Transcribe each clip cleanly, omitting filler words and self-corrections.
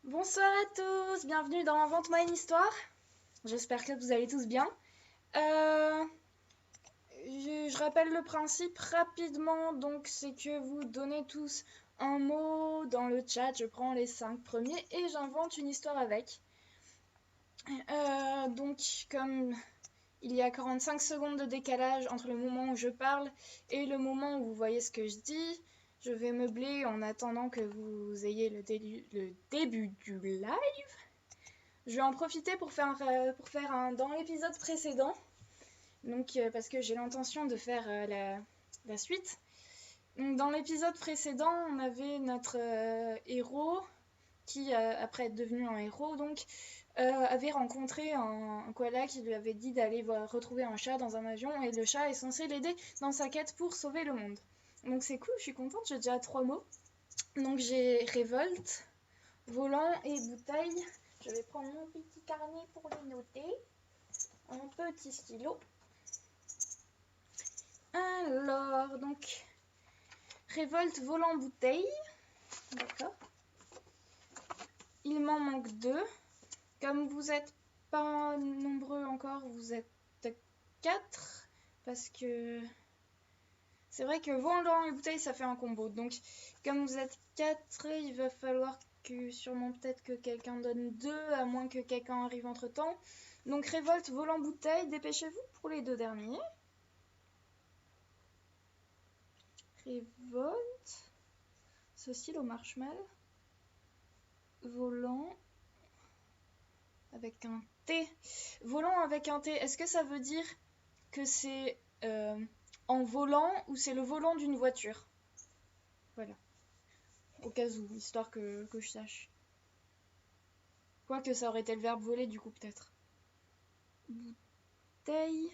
Bonsoir à tous, bienvenue dans Invente-moi une histoire. J'espère que vous allez tous bien. Je rappelle le principe rapidement, donc c'est que vous donnez tous un mot dans le chat, je prends les 5 premiers et j'invente une histoire avec. Donc comme il y a 45 secondes de décalage entre le moment où je parle et le moment où vous voyez ce que je dis, je vais meubler en attendant que vous ayez le début du live. Je vais en profiter pour faire un dans l'épisode précédent, donc parce que j'ai l'intention de faire la suite. Donc, dans l'épisode précédent, on avait notre héros qui, après être devenu un héros, donc, avait rencontré un koala qui lui avait dit d'aller retrouver un chat dans un avion, et le chat est censé l'aider dans sa quête pour sauver le monde. Donc c'est cool, je suis contente, j'ai déjà 3 mots. Donc j'ai révolte, volant et bouteille. Je vais prendre mon petit carnet pour les noter. Un petit stylo. Alors, donc, révolte, volant, bouteille. D'accord. Il m'en manque 2. Comme vous n'êtes pas nombreux encore, vous êtes 4. Parce que c'est vrai que volant et bouteille, ça fait un combo. Donc, comme vous êtes 4, il va falloir que sûrement peut-être que quelqu'un donne 2, à moins que quelqu'un arrive entre-temps. Donc, révolte, volant, bouteille, dépêchez-vous pour les 2 derniers. Révolte, saucisse au marshmallow, volant avec un T. Volant avec un T, est-ce que ça veut dire que c'est en volant ou c'est le volant d'une voiture? Voilà, au cas où, histoire que je sache. Quoique ça aurait été le verbe voler du coup peut-être. Bouteille.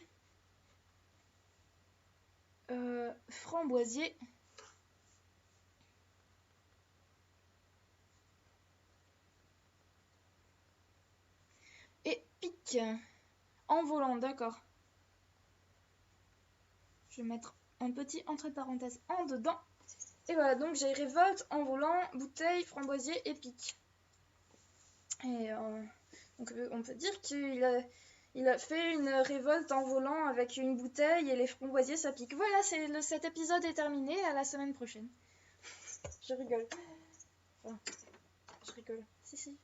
Framboisier. Et pique. En volant, d'accord. Je vais mettre un petit entre parenthèses en dedans. Et voilà, donc j'ai révolte, en volant, bouteille, framboisier et pique. Et donc on peut dire qu'il a fait une révolte en volant avec une bouteille et les framboisiers ça pique. Voilà, cet épisode est terminé, à la semaine prochaine. Je rigole. Enfin, je rigole. Si.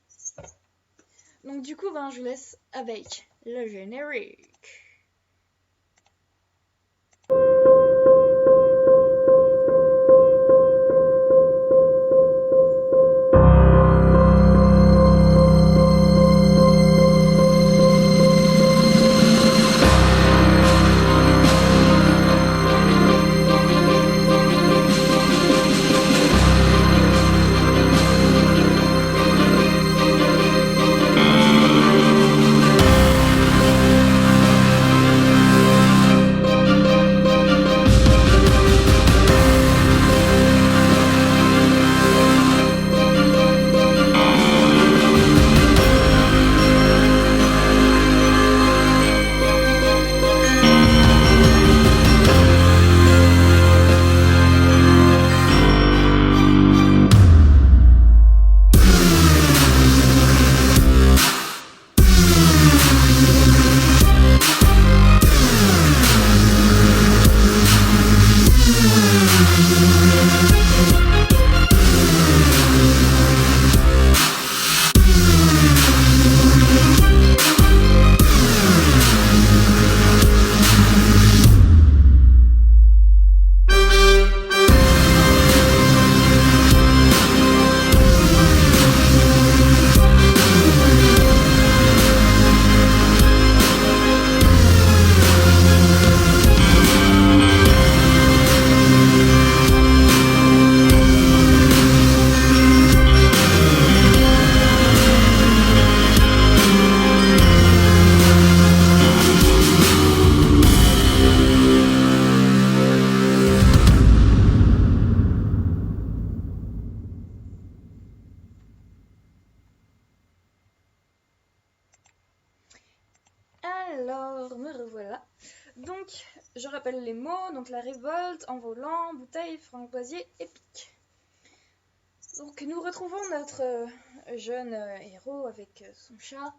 Donc du coup, je vous laisse avec le générique. Alors, me revoilà. Donc, je rappelle les mots. Donc, la révolte, en volant, bouteille, framboisier et pique. Donc nous retrouvons notre jeune héros avec son chat.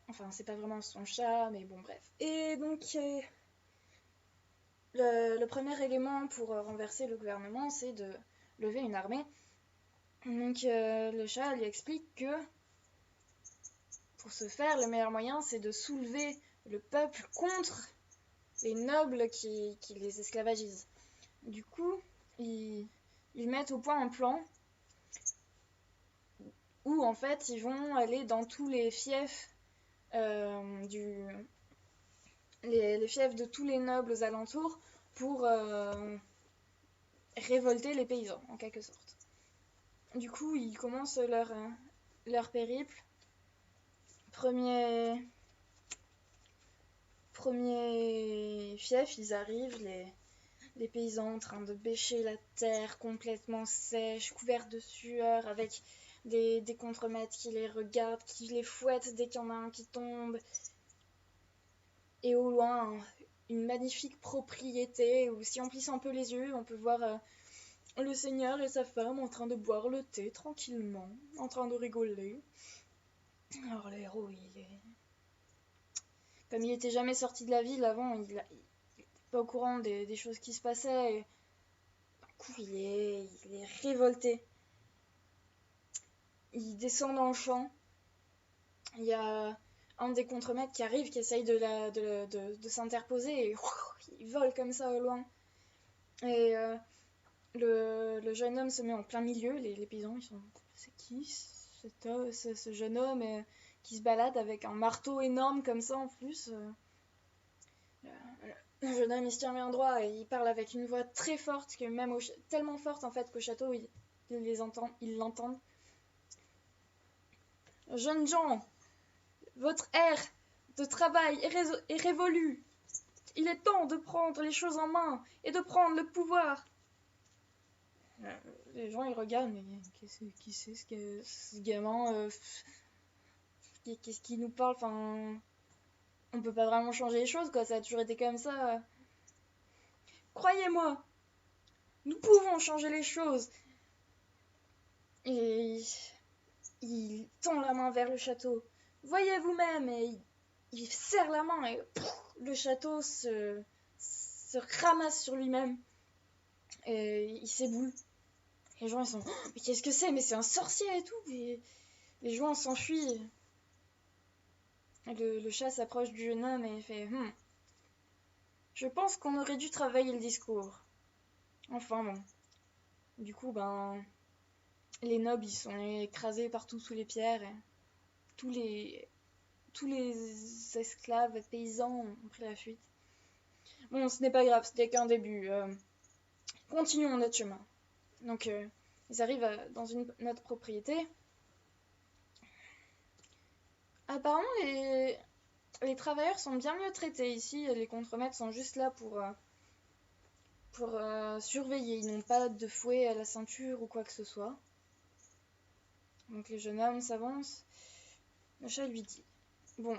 Enfin, c'est pas vraiment son chat, mais bon, bref. Et donc, le premier élément pour renverser le gouvernement, c'est de lever une armée. Donc, le chat lui explique que pour ce faire, le meilleur moyen, c'est de soulever le peuple contre les nobles qui les esclavagisent. Du coup, ils mettent au point un plan où, en fait, ils vont aller dans tous les fiefs les fiefs de tous les nobles aux alentours pour révolter les paysans, en quelque sorte. Du coup, ils commencent leur périple. Premier fief, ils arrivent, les paysans en train de bêcher la terre complètement sèche, couverte de sueur, avec des contremaîtres qui les regardent, qui les fouettent dès qu'il y en a un qui tombe. Et au loin, une magnifique propriété où si on plisse un peu les yeux, on peut voir le seigneur et sa femme en train de boire le thé tranquillement, en train de rigoler. Alors le héros, comme il était jamais sorti de la ville avant, il n'était pas au courant des choses qui se passaient. Et du coup, il est révolté. Il descend dans le champ. Il y a un des contremaîtres qui arrive, qui essaye de s'interposer et il vole comme ça au loin. Et le jeune homme se met en plein milieu. Les paysans, ils sont... C'est qui ce jeune homme qui se balade avec un marteau énorme comme ça en plus Le jeune homme, il se tient bien droit et il parle avec une voix très forte, que même tellement forte en fait qu'au château, ils l'entendent. Jeunes gens, votre ère de travail est révolue. Il est temps de prendre les choses en main et de prendre le pouvoir. Les gens, ils regardent, mais qui c'est ce gamin qu'est-ce qu'il nous parle, enfin... On peut pas vraiment changer les choses, quoi, ça a toujours été comme ça. Croyez-moi, nous pouvons changer les choses. Et il tend la main vers le château. Voyez vous-même, et il serre la main et le château se ramasse sur lui-même. Et il s'éboule. Les gens, ils sont... Oh, mais qu'est-ce que c'est? Mais c'est un sorcier et tout. Et les gens s'enfuient. Le chat s'approche du jeune homme et fait je pense qu'on aurait dû travailler le discours. Enfin bon. Du coup, les nobles, ils sont écrasés partout sous les pierres. Et tous les esclaves paysans ont pris la fuite. Bon, ce n'est pas grave, c'était qu'un début. Continuons notre chemin. Donc, ils arrivent dans une autre propriété. Apparemment, les travailleurs sont bien mieux traités ici. Les contremaîtres sont juste là pour surveiller. Ils n'ont pas de fouet à la ceinture ou quoi que ce soit. Donc le jeune homme s'avance. Le chat lui dit bon,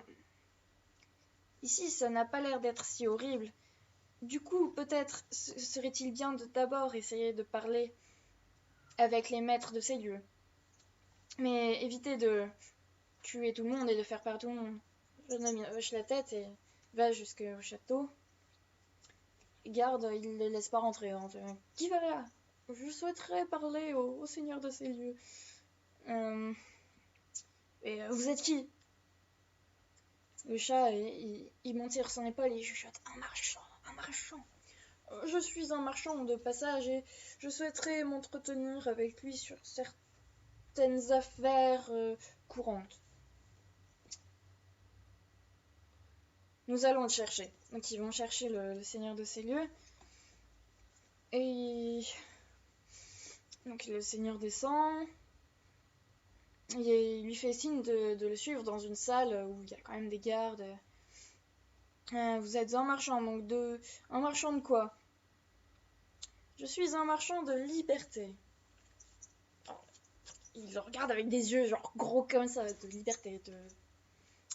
ici ça n'a pas l'air d'être si horrible. Du coup, peut-être serait-il bien de d'abord essayer de parler avec les maîtres de ces lieux. Mais évitez de tuer tout le monde et de faire peur à tout le monde. Le jeune homme hoche la tête et va jusqu'au château. Garde, il ne les laisse pas rentrer. Hein. Qui va là? Je souhaiterais parler au seigneur de ces lieux. Vous êtes qui? Le chat, il monte sur son épaule et il chuchote un marchand. Je suis un marchand de passage et je souhaiterais m'entretenir avec lui sur certaines affaires courantes. Nous allons le chercher. Donc ils vont chercher le seigneur de ces lieux. Et donc le seigneur descend. Et il lui fait signe de le suivre dans une salle où il y a quand même des gardes. Vous êtes un marchand, donc un marchand de quoi? Je suis un marchand de liberté. Il le regarde avec des yeux genre gros comme ça, de liberté.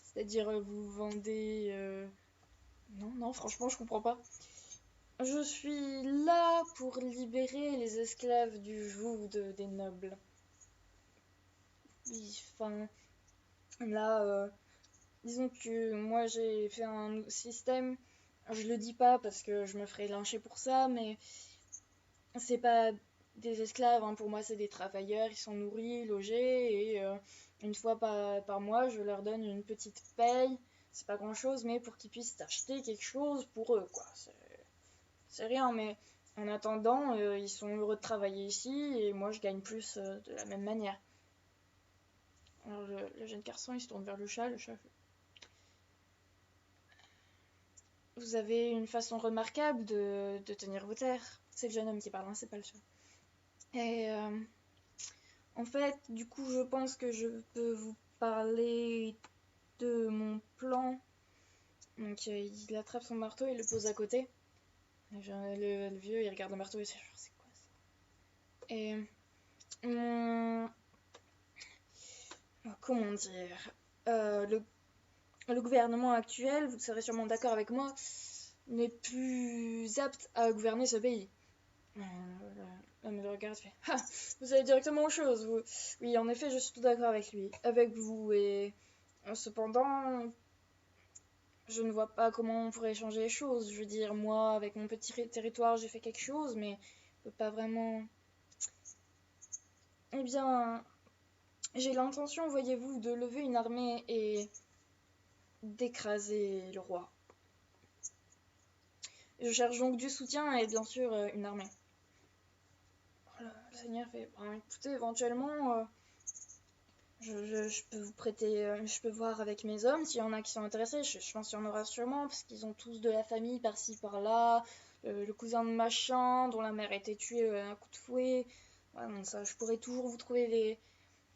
C'est-à-dire vous vendez... Non, franchement je comprends pas. Je suis là pour libérer les esclaves du joug des nobles. Enfin, là, disons que moi j'ai fait un système, je le dis pas parce que je me ferais lyncher pour ça, mais c'est pas des esclaves, hein. Pour moi c'est des travailleurs, ils sont nourris, logés, et une fois par mois je leur donne une petite paye. C'est pas grand chose, mais pour qu'ils puissent acheter quelque chose pour eux, quoi. C'est rien, mais en attendant, ils sont heureux de travailler ici, et moi je gagne plus de la même manière. Alors le jeune garçon il se tourne vers le chat fait, vous avez une façon remarquable de tenir vos terres. C'est le jeune homme qui parle, hein, c'est pas le chat. Et en fait, du coup, je pense que je peux vous parler de mon plan. Donc, il attrape son marteau et le pose à côté. Le vieux, il regarde le marteau et c'est genre, c'est quoi ça? Et comment dire, le gouvernement actuel, vous serez sûrement d'accord avec moi, n'est plus apte à gouverner ce pays. L'homme le regarde et fait, ah, vous allez directement aux choses. Oui, en effet, je suis tout d'accord avec vous, et cependant, je ne vois pas comment on pourrait changer les choses. Je veux dire, moi, avec mon petit territoire, j'ai fait quelque chose, mais je peux pas vraiment. Eh bien, j'ai l'intention, voyez-vous, de lever une armée et d'écraser le roi. Je cherche donc du soutien et bien sûr une armée. Le Seigneur fait, ben, écoutez, éventuellement, je peux vous prêter, je peux voir avec mes hommes s'il y en a qui sont intéressés. Je pense qu'il y en aura sûrement, parce qu'ils ont tous de la famille par-ci par-là. Le cousin de machin, dont la mère a été tuée à un coup de fouet. Ouais, donc ça, je pourrais toujours vous trouver des.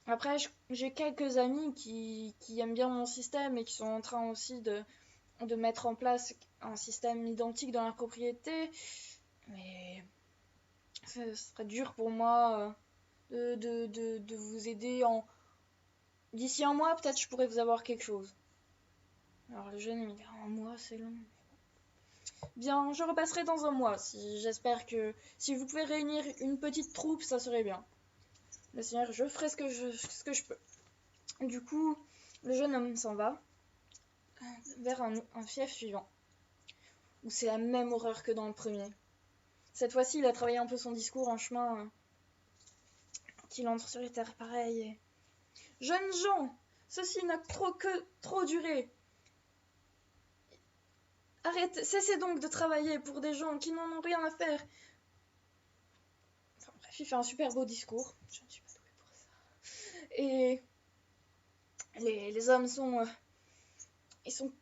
Après, j'ai quelques amis qui aiment bien mon système et qui sont en train aussi de mettre en place un système identique dans leur propriété. Mais ce serait dur pour moi de vous aider en. D'ici un mois, peut-être je pourrais vous avoir quelque chose. Alors le jeune il dit un mois c'est long. Bien, je repasserai dans un mois. J'espère que si vous pouvez réunir une petite troupe, ça serait bien. Le seigneur, je ferai ce que je peux. Du coup, le jeune homme s'en va vers un fief suivant, où c'est la même horreur que dans le premier. Cette fois-ci, il a travaillé un peu son discours en chemin, qu'il entre sur les terres pareilles. Jeunes gens, ceci n'a trop duré. Arrêtez, cessez donc de travailler pour des gens qui n'en ont rien à faire. Enfin bref, il fait un super beau discours. Je ne suis pas douée pour ça. Et les hommes sont... ils sont...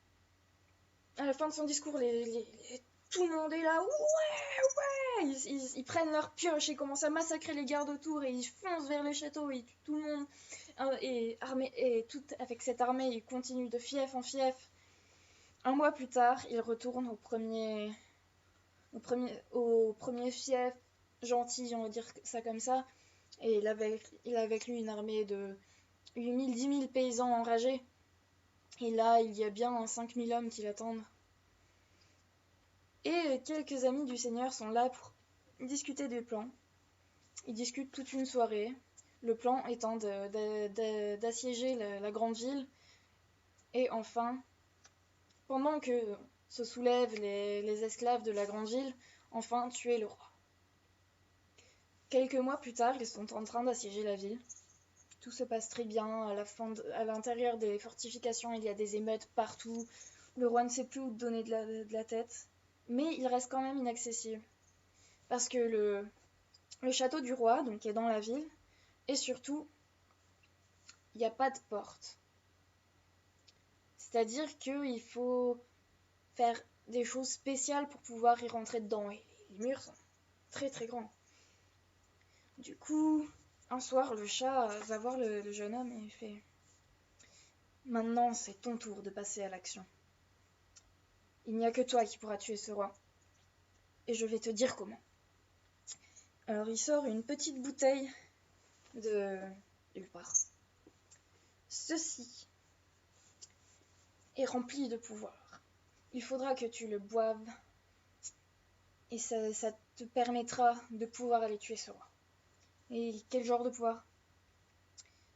À la fin de son discours, tout le monde est là. Ouais, ouais. Ils prennent leurs pioches et commencent à massacrer les gardes autour et ils foncent vers le château et tuent tout le monde. Et tout avec cette armée, ils continuent de fief en fief. Un mois plus tard, ils retournent au premier fief gentil, on va dire ça comme ça. Et il a avec lui une armée de 8000, 10 000 paysans enragés. Et là, il y a bien 5000 hommes qui l'attendent. Et quelques amis du Seigneur sont là pour discuter des plans. Ils discutent toute une soirée. Le plan étant d'assiéger la grande ville. Et enfin, pendant que se soulèvent les esclaves de la grande ville, enfin tuer le roi. Quelques mois plus tard, ils sont en train d'assiéger la ville. Tout se passe très bien. À l'intérieur des fortifications, il y a des émeutes partout. Le roi ne sait plus où donner de la tête. Mais il reste quand même inaccessible. Parce que le château du roi, donc, est dans la ville. Et surtout, il n'y a pas de porte. C'est-à-dire qu'il faut faire des choses spéciales pour pouvoir y rentrer dedans. Et les murs sont très très grands. Du coup, un soir, le chat va voir le jeune homme et il fait « Maintenant, c'est ton tour de passer à l'action. Il n'y a que toi qui pourras tuer ce roi. Et je vais te dire comment. » Alors il sort une petite bouteille de nulle part. Ceci est rempli de pouvoir. Il faudra que tu le boives Et ça te permettra de pouvoir aller tuer ce roi. Et quel genre de pouvoir?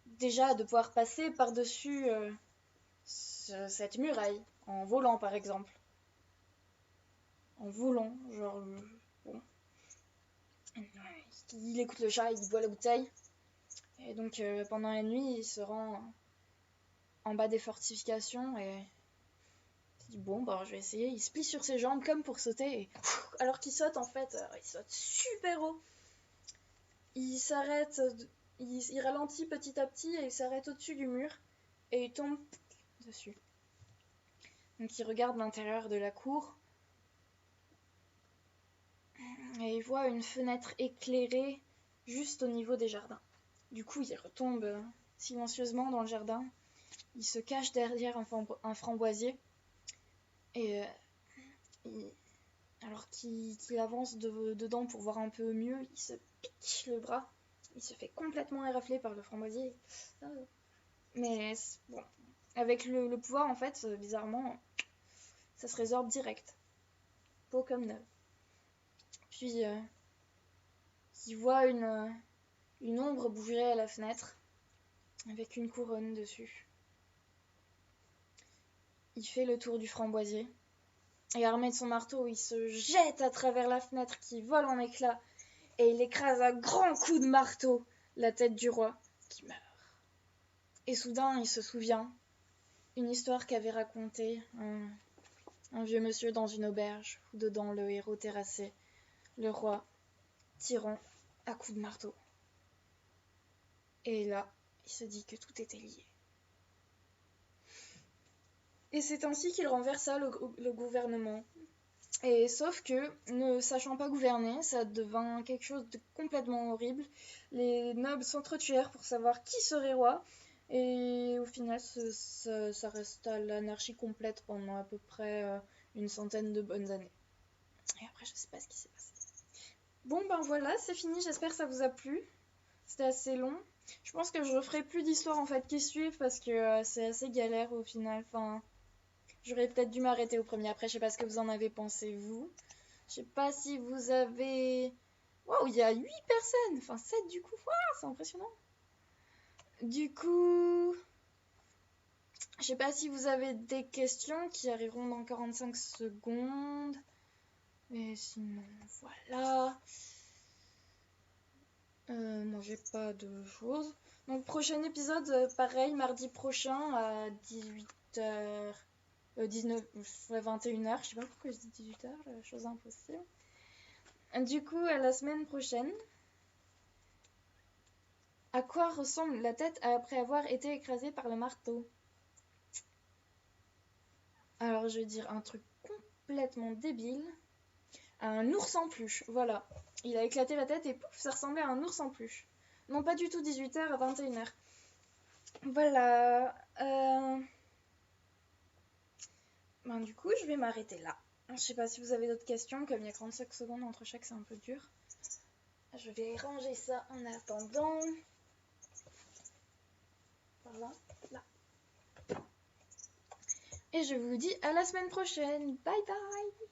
Déjà, de pouvoir passer par-dessus cette muraille, en volant par exemple. En volant, genre... bon. Il écoute le chat, il boit la bouteille. Et donc pendant la nuit, il se rend en bas des fortifications et il dit bon, bah je vais essayer. Il se plie sur ses jambes comme pour sauter. Et alors qu'il saute, en fait, il saute super haut. Il s'arrête, il ralentit petit à petit et il s'arrête au-dessus du mur et il tombe dessus. Donc il regarde l'intérieur de la cour et il voit une fenêtre éclairée juste au niveau des jardins. Du coup, il retombe silencieusement dans le jardin. Il se cache derrière un framboisier et alors qu'il avance dedans pour voir un peu mieux, il se pique le bras. Il se fait complètement érafler par le framboisier. Mais bon, avec le pouvoir, en fait, bizarrement, ça se résorbe direct. Peau comme neuve. Puis, il voit une ombre bouger à la fenêtre, avec une couronne dessus. Il fait le tour du framboisier, et armé de son marteau, il se jette à travers la fenêtre qui vole en éclats, et il écrase à grands coups de marteau la tête du roi, qui meurt. Et soudain, il se souvient une histoire qu'avait racontée un vieux monsieur dans une auberge, où dedans le héros terrassait le roi, tirant à coups de marteau. Et là, il se dit que tout était lié. Et c'est ainsi qu'il renversa le gouvernement. Et sauf que, ne sachant pas gouverner, ça devint quelque chose de complètement horrible. Les nobles s'entretuèrent pour savoir qui serait roi. Et au final, ça resta l'anarchie complète pendant à peu près une centaine de bonnes années. Et après, je sais pas ce qui s'est passé. Bon, ben voilà, c'est fini. J'espère que ça vous a plu. C'était assez long. Je pense que je referai plus d'histoires en fait qui suivent parce que c'est assez galère au final. Enfin, j'aurais peut-être dû m'arrêter au premier. Après, je sais pas ce que vous en avez pensé, vous. Je sais pas si vous avez... Waouh, il y a 8 personnes. Enfin, 7 du coup. Waouh, c'est impressionnant. Du coup... Je sais pas si vous avez des questions qui arriveront dans 45 secondes. Et sinon, voilà. Moi, j'ai pas de choses. Donc, prochain épisode, pareil, mardi prochain à 18h. 19, 21h, je sais pas pourquoi je dis 18h, chose impossible. Du coup, à la semaine prochaine. À quoi ressemble la tête après avoir été écrasée par le marteau? Alors, je vais dire un truc complètement débile. Un ours en peluche, voilà. Il a éclaté la tête et pouf, ça ressemblait à un ours en peluche. Non, pas du tout 18h à 21h. Voilà. Ben, du coup, je vais m'arrêter là. Je sais pas si vous avez d'autres questions, comme il y a 45 secondes entre chaque, c'est un peu dur. Je vais ranger ça en attendant. Voilà, là. Et je vous dis à la semaine prochaine. Bye bye!